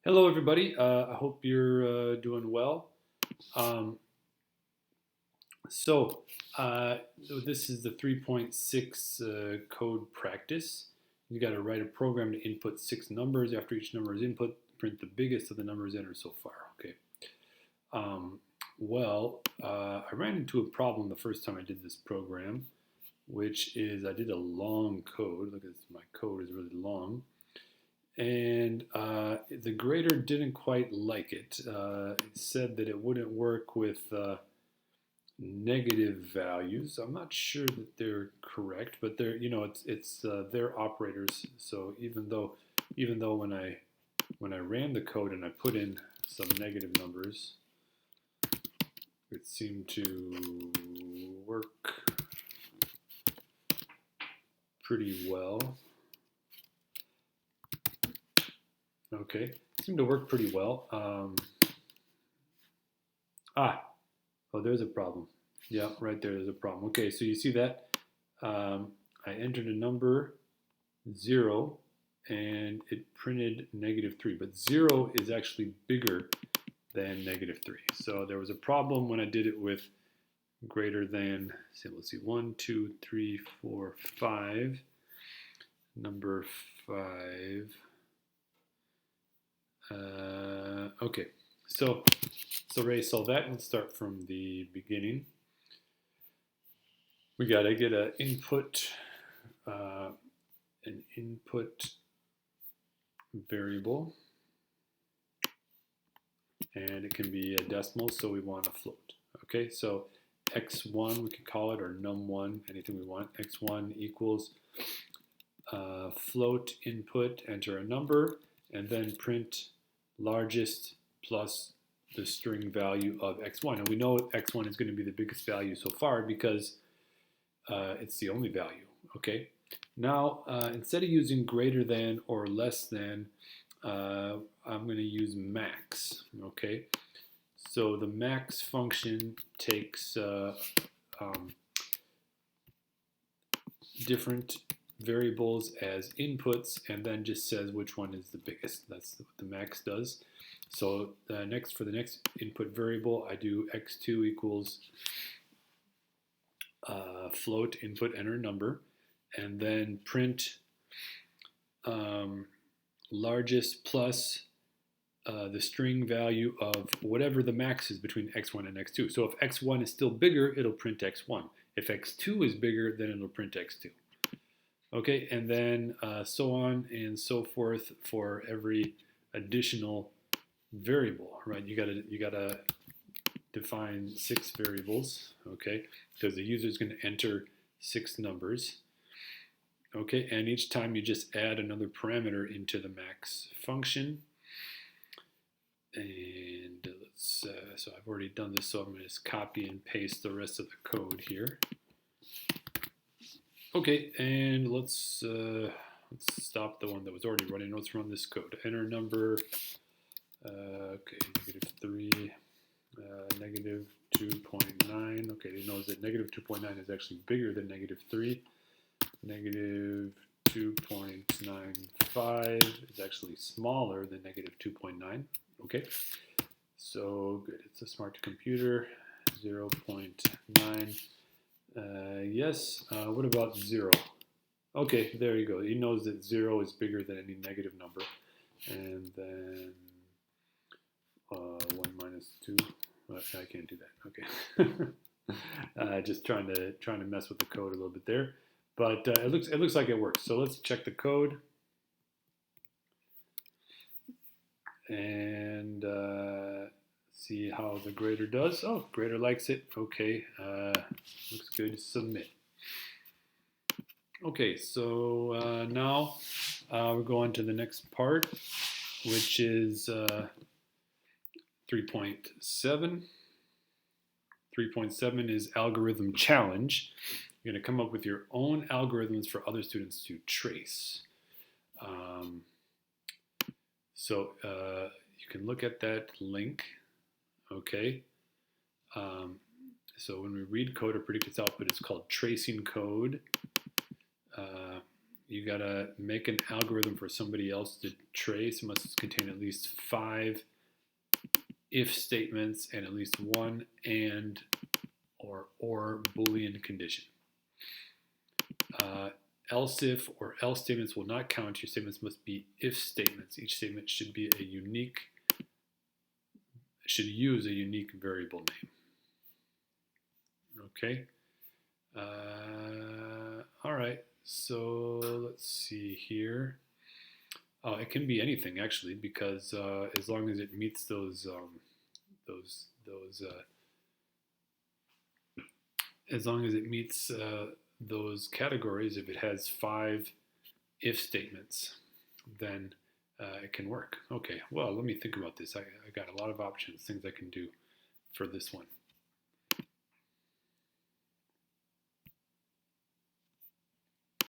Hello, everybody. I hope you're doing well. Um, so, uh, this is the 3.6 code practice. You got to write a program to input six numbers. After each number is input, print the biggest of the numbers entered so far. Okay. Um, I ran into a problem the first time I did this program, which is I did a long code. Look at this, my code is really long. And the grader didn't quite like it. It said that it wouldn't work with negative values. I'm not sure that they're correct, but it's their operators. So even though when I ran the code and I put in some negative numbers, it seemed to work pretty well. Okay, it seemed to work pretty well. Oh, there's a problem. Yeah, right there's a problem. Okay, so you see that I entered a number 0 and it printed -3, but 0 is actually bigger than -3. So there was a problem when I did it with greater than, let's see, 1, 2, 3, 4, 5. Number 5. Okay, so Ray solved that. Let's start from the beginning. We got to get an input variable, and it can be a decimal, so we want a float. Okay, so x1 we can call it, or num1, anything we want. X1 equals float input, enter a number, and then print largest plus the string value of x1. And we know x1 is going to be the biggest value so far because it's the only value. Okay. Now, instead of using greater than or less than, I'm going to use max. Okay. So the max function takes different variables as inputs and then just says which one is the biggest. That's what the max does. So for the next input variable, I do x2 equals float input enter number, and then print largest plus the string value of whatever the max is between x1 and x2. So if x1 is still bigger, it'll print x1. If x2 is bigger, then it'll print x2. Okay, and then so on and so forth for every additional variable, right? You gotta define 6 variables, okay, because the user is going to enter 6 numbers, okay, and each time you just add another parameter into the max function. And let's so I've already done this, so I'm going to just copy and paste the rest of the code here. Okay, and let's stop the one that was already running. Let's run this code. Enter number. Okay, -3, -2.9. Okay, it knows that -2.9 is actually bigger than -3. -2.95 is actually smaller than -2.9. Okay, so good. It's a smart computer. 0.9. Yes. What about 0? Okay, there you go. He knows that 0 is bigger than any negative number. And then 1 minus 2. I can't do that. Okay. Just trying to mess with the code a little bit there, but it looks like it works. So let's check the code and see how the grader does. Oh, grader likes it. Okay, looks good. Submit. Okay, so now we're going to the next part, which is 3.7. 3.7 is algorithm challenge. You're going to come up with your own algorithms for other students to trace. So you can look at that link. Okay. So when we read code or predict its output, it's called tracing code. You gotta make an algorithm for somebody else to trace. It must contain at least 5 if statements and at least one and or Boolean condition. Else if or else statements will not count. Your statements must be if statements. Each statement should be should use a unique variable name. Okay. All right. So let's see here. It can be anything actually, because as long as it meets as long as it meets those categories, if it has 5 if statements, then it can work. Okay, well, let me think about this. I got a lot of options, things I can do for this one.